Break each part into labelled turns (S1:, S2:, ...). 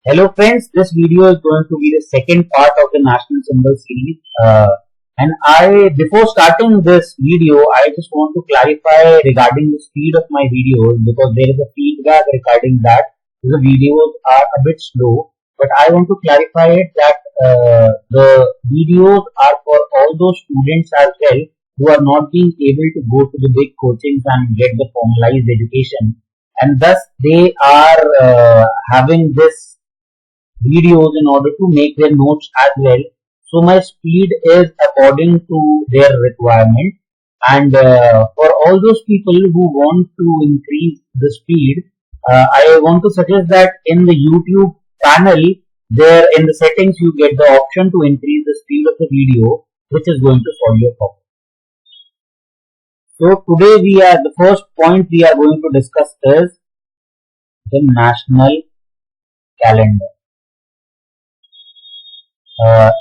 S1: Hello friends, this video is going to be the second part of the National Symbol series. Before starting this video, I just want to clarify regarding the speed of my videos because there is a feedback regarding that the videos are a bit slow. But I want to clarify it that the videos are for all those students as well who are not being able to go to the big coachings and get the formalized education, and thus they are having this videos in order to make their notes as well. So my speed is according to their requirement, and for all those people who want to increase the speed, I want to suggest that in the YouTube panel, there in the settings you get the option to increase the speed of the video, which is going to solve your problem. So today the first point we are going to discuss is the national calendar.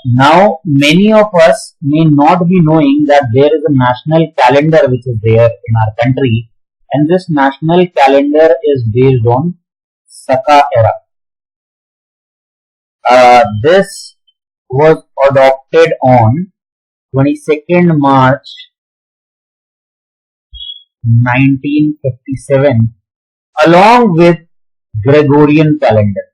S1: Now many of us may not be knowing that there is a national calendar which is there in our country, and this national calendar is based on Shaka era. This was adopted on 22nd March 1957 along with Gregorian calendar.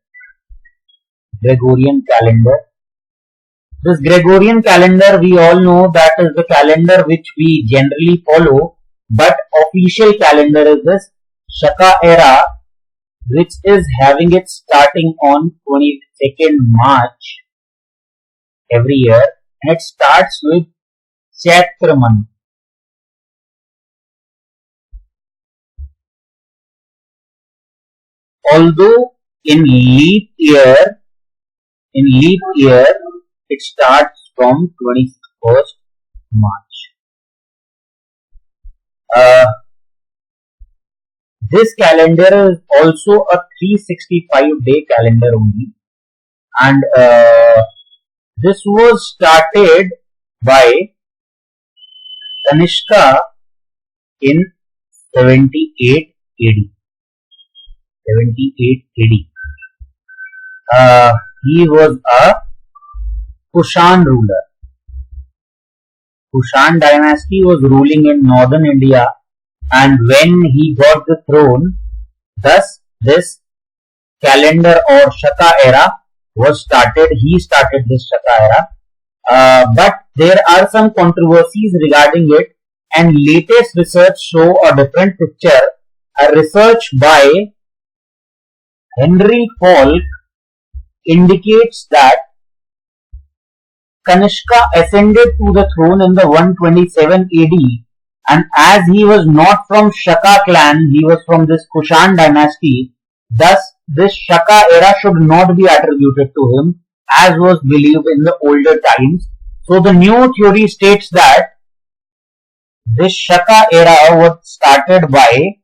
S1: This Gregorian calendar, we all know that is the calendar which we generally follow, but official calendar is this Shaka era, which is having it starting on 22nd March every year, and it starts with Chaitra month. Although in leap year it starts from 21st March. This calendar is also a 365-day calendar only, and this was started by Kanishka in 78 AD. He was a Kushan ruler. Kushan dynasty was ruling in northern India, and when he got the throne, thus this calendar or Shaka era was started. He started this Shaka era, but there are some controversies regarding it, and latest research show a different picture. A research by Henry Falk indicates that Kanishka ascended to the throne in the 127 AD, and as he was not from Shaka clan, he was from this Kushan dynasty. Thus, this Shaka era should not be attributed to him, as was believed in the older times. So the new theory states that this Shaka era was started by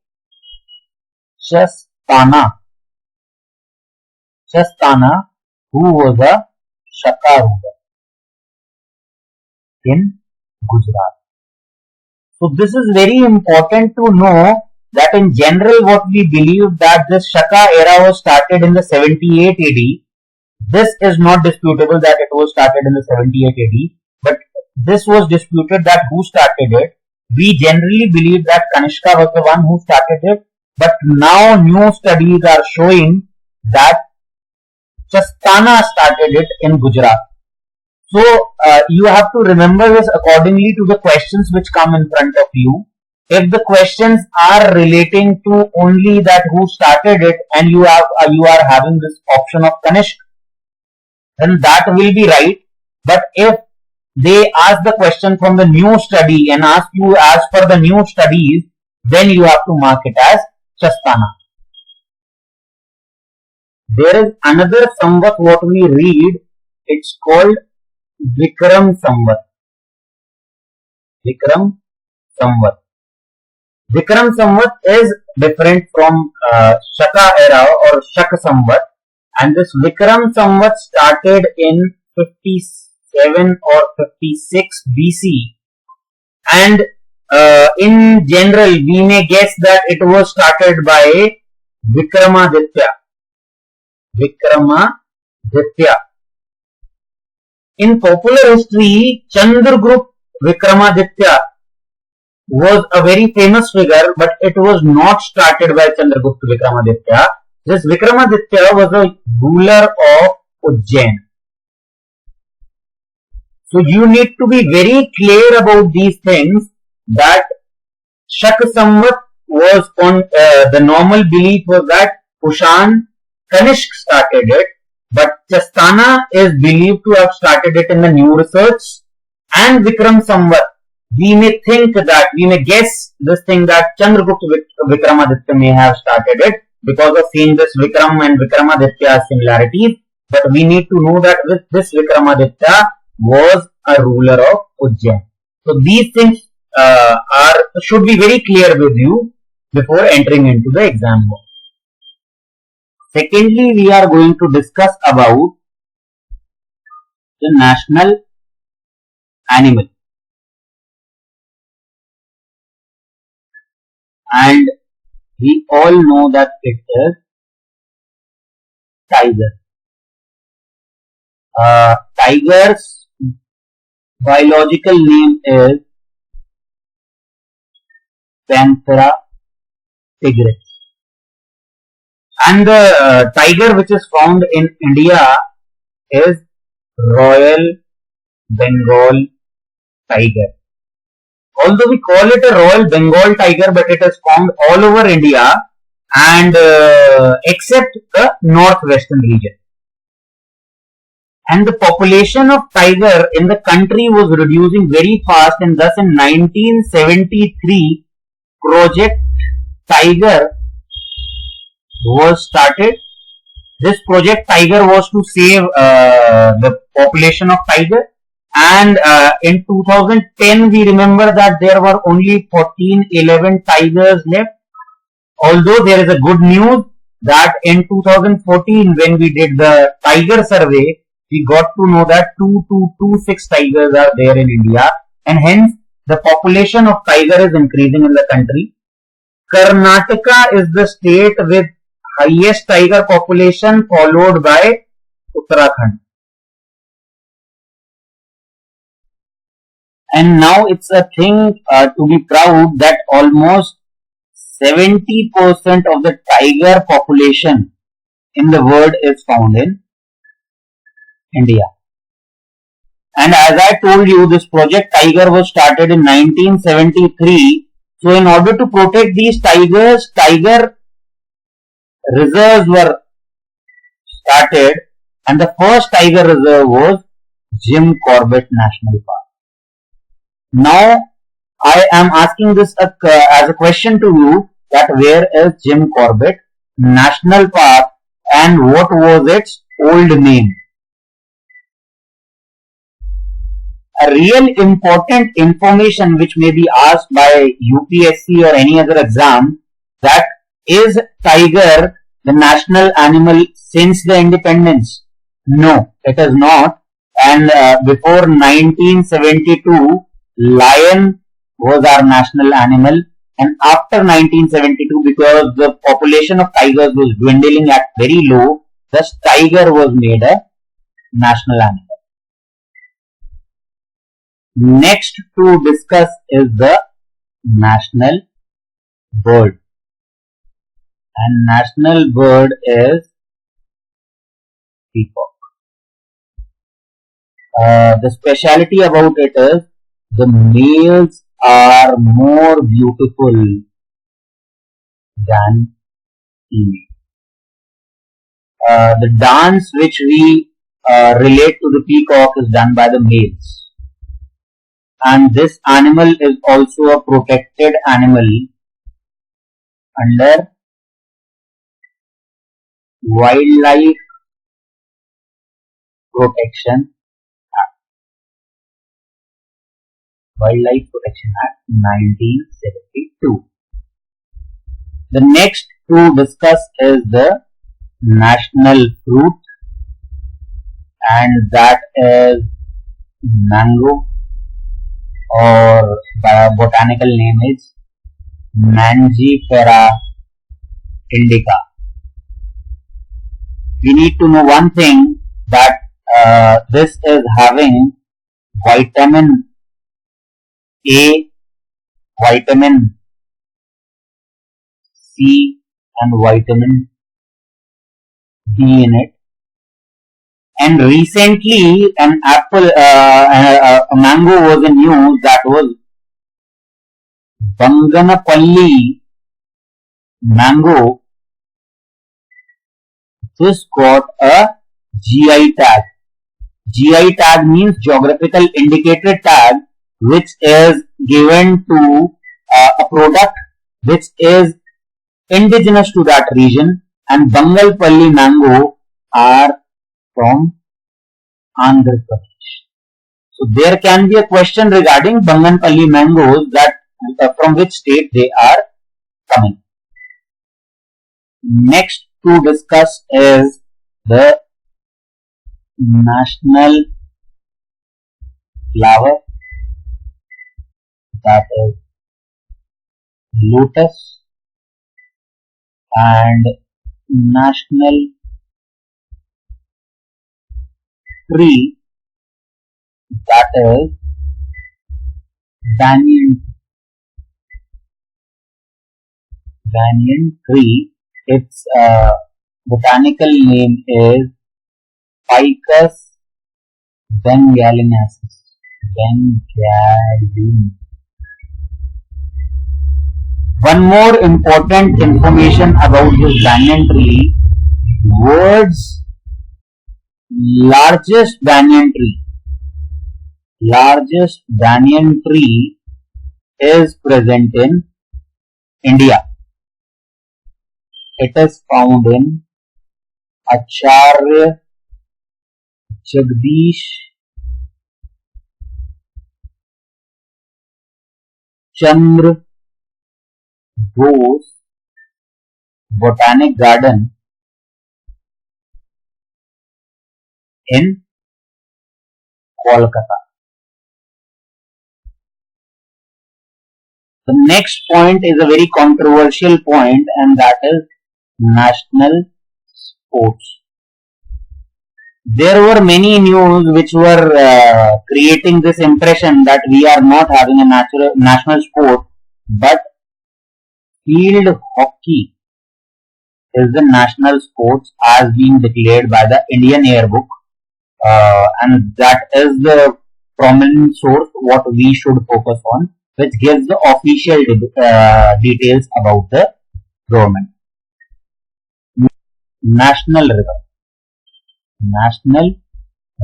S1: Shastana, who was a Shaka ruler in Gujarat. So this is very important to know that in general what we believe that this Shaka era was started in the 78 AD. This is not disputable that it was started in the 78 AD, but this was disputed that who started it. We generally believe that Kanishka was the one who started it, but now new studies are showing that Chastana started it in Gujarat. So you have to remember this accordingly to the questions which come in front of you. If the questions are relating to only that who started it, and you are having this option of Kanishka, then that will be right. But if they ask the question from the new study and ask you as per the new studies, then you have to mark it as Chastana. There is another Samvat what we read. It's called Vikram Samvat. Vikram Samvat is different from Shaka era or Shaka Samvat, and this Vikram Samvat started in 57 or 56 BC, and in general we may guess that it was started by Vikramaditya. Vikramaditya. In popular history, Chandragupta Vikramaditya was a very famous figure, but it was not started by Chandragupta Vikramaditya. This Vikramaditya was a ruler of Ujjain. So you need to be very clear about these things, that Shak Samvat was on the normal belief was that Kushan Kanishk started it, but Chastana is believed to have started it in the new research, and Vikram Samvat. We may think that, we may guess this thing that Chandragupta Vikramaditya may have started it because of seeing this Vikram and Vikramaditya similarities, but we need to know that this Vikramaditya was a ruler of Ujjain. So these things should be very clear with you before entering into the exam hall. Secondly, we are going to discuss about the national animal. And we all know that it is tiger. Tiger's biological name is Panthera tigris. And the tiger which is found in India is Royal Bengal tiger. Although we call it a Royal Bengal tiger, but it is found all over India and except the northwestern region. And the population of tiger in the country was reducing very fast, and thus in 1973 Project Tiger was started. This Project Tiger was to save the population of tiger, and in 2010 we remember that there were only 11 tigers left. Although there is a good news that in 2014 when we did the tiger survey, we got to know that 2226 tigers are there in India, and hence the population of tiger is increasing in the country. Karnataka is the state with highest tiger population, followed by Uttarakhand. And now it's a thing to be proud that almost 70% of the tiger population in the world is found in India. And as I told you, this Project Tiger was started in 1973. So in order to protect these tigers, tiger reserves were started, and the first tiger reserve was Jim Corbett National Park. Now I am asking this as a question to you, that where is Jim Corbett National Park and what was its old name? A real important information which may be asked by UPSC or any other exam, that is tiger the national animal since the independence? No, it is not. And before 1972, lion was our national animal, and after 1972, because the population of tigers was dwindling at very low, thus tiger was made a national animal. Next to discuss is the national bird, and national bird is peacock. The speciality about it is the males are more beautiful than females. The dance which we relate to the peacock is done by the males. And this animal is also a protected animal under Wildlife Protection Act. Wildlife Protection Act 1972. The next to discuss is the national fruit, and that is mango, or by botanical name is Mangifera indica. we need to know one thing, that this is having vitamin A, vitamin C and vitamin D in it. And recently an a mango was in news, that was Banganapalli mango. This got a GI tag. GI tag means geographical indicator tag, which is given to a product which is indigenous to that region, and Bangalpalli mango are from Andhra Pradesh. So there can be a question regarding Banganpalli mangoes, that from which state they are coming. Next to discuss is the national flower, that is lotus, and national tree, that is banyan tree. Its botanical name is Ficus bengalensis. One more important information about this banyan tree: world's largest banyan tree is present in India. It is found in Acharya Jagdish Chandra Bose Botanic Garden in Kolkata. The next point is a very controversial point, and that is national sports. There were many news which were creating this impression that we are not having a national sport, but field hockey is the national sports as being declared by the Indian Airbook, and that is the prominent source what we should focus on, which gives the official details about the government. National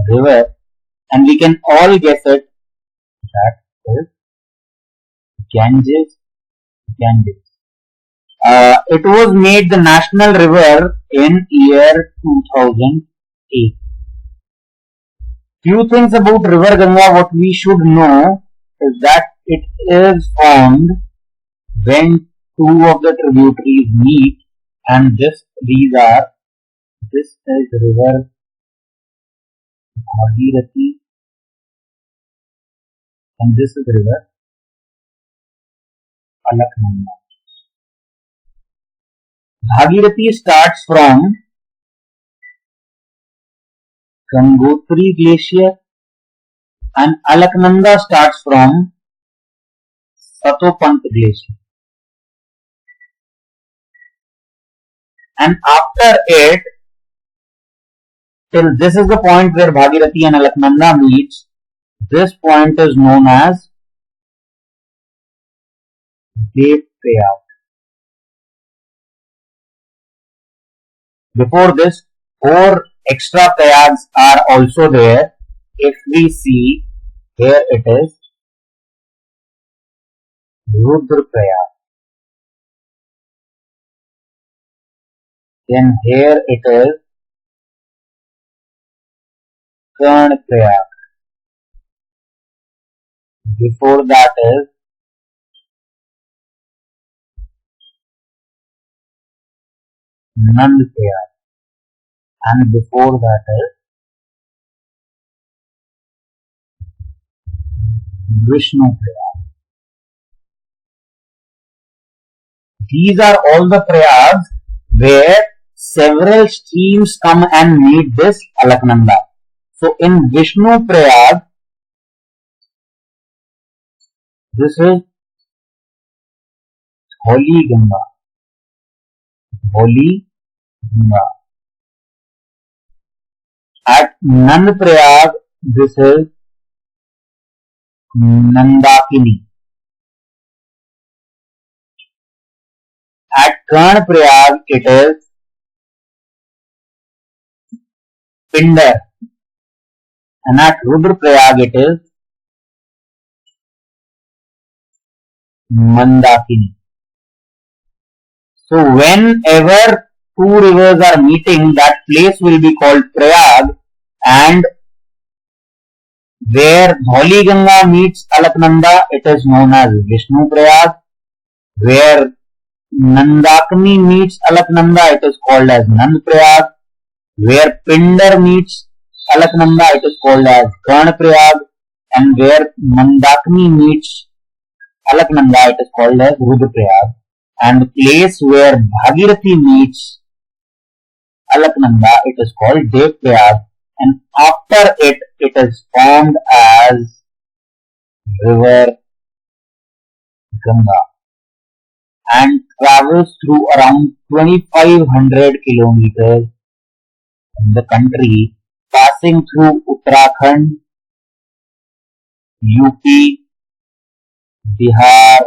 S1: river, and we can all guess it, that is Ganges. It was made the national river in year 2008. Few things about River Ganga what we should know is that it is formed when two of the tributaries meet, and this is river Bhagirathi, and this is river Alaknanda. Bhagirathi starts from Gangotri Glacier, and Alaknanda starts from Satopant Glacier. And after it, till this is the point where Bhagirathi and Alaknanda meets, this point is known as Devprayag. Before this, 4 extra prayags are also there. If we see, here it is Rudraprayag. Then here it is Karnaprayag. Before that is Nandprayag, and before that is Vishnuprayag. These are all the prayags where several streams come and meet this Alaknanda. So in Vishnu Prayag, this is Holy Ganga. Holy Ganga. At Nand Prayag, this is Nandakini. At Karn Prayag, it is Pindar. And at Rudra Prayag, it is Mandakini. So whenever two rivers are meeting, that place will be called Prayag, and where Dholi Ganga meets Alaknanda, it is known as Vishnu Prayag. Where Nandakini meets Alaknanda, it is called as Nand Prayag. Where Pindar meets Alaknanda, it is called as Karn Prayag. And where Mandakini meets Alaknanda, it is called as Rudra Prayag. And the place where Bhagirathi meets Alaknanda, it is called Dev Prayag. And after it, it is formed as river Ganga and travels through around 2500 kilometers in the country, passing through Uttarakhand, UP, Bihar,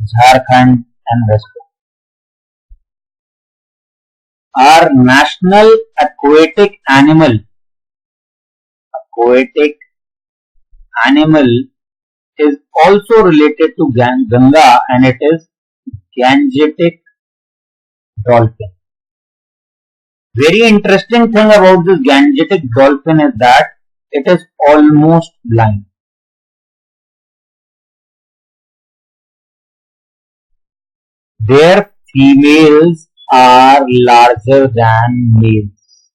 S1: Jharkhand and West Bengal. Our national aquatic animal is also related to Ganga, and it is Gangetic dolphin. Very interesting thing about this Gangetic dolphin is that it is almost blind. Their females are larger than males.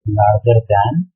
S1: Larger than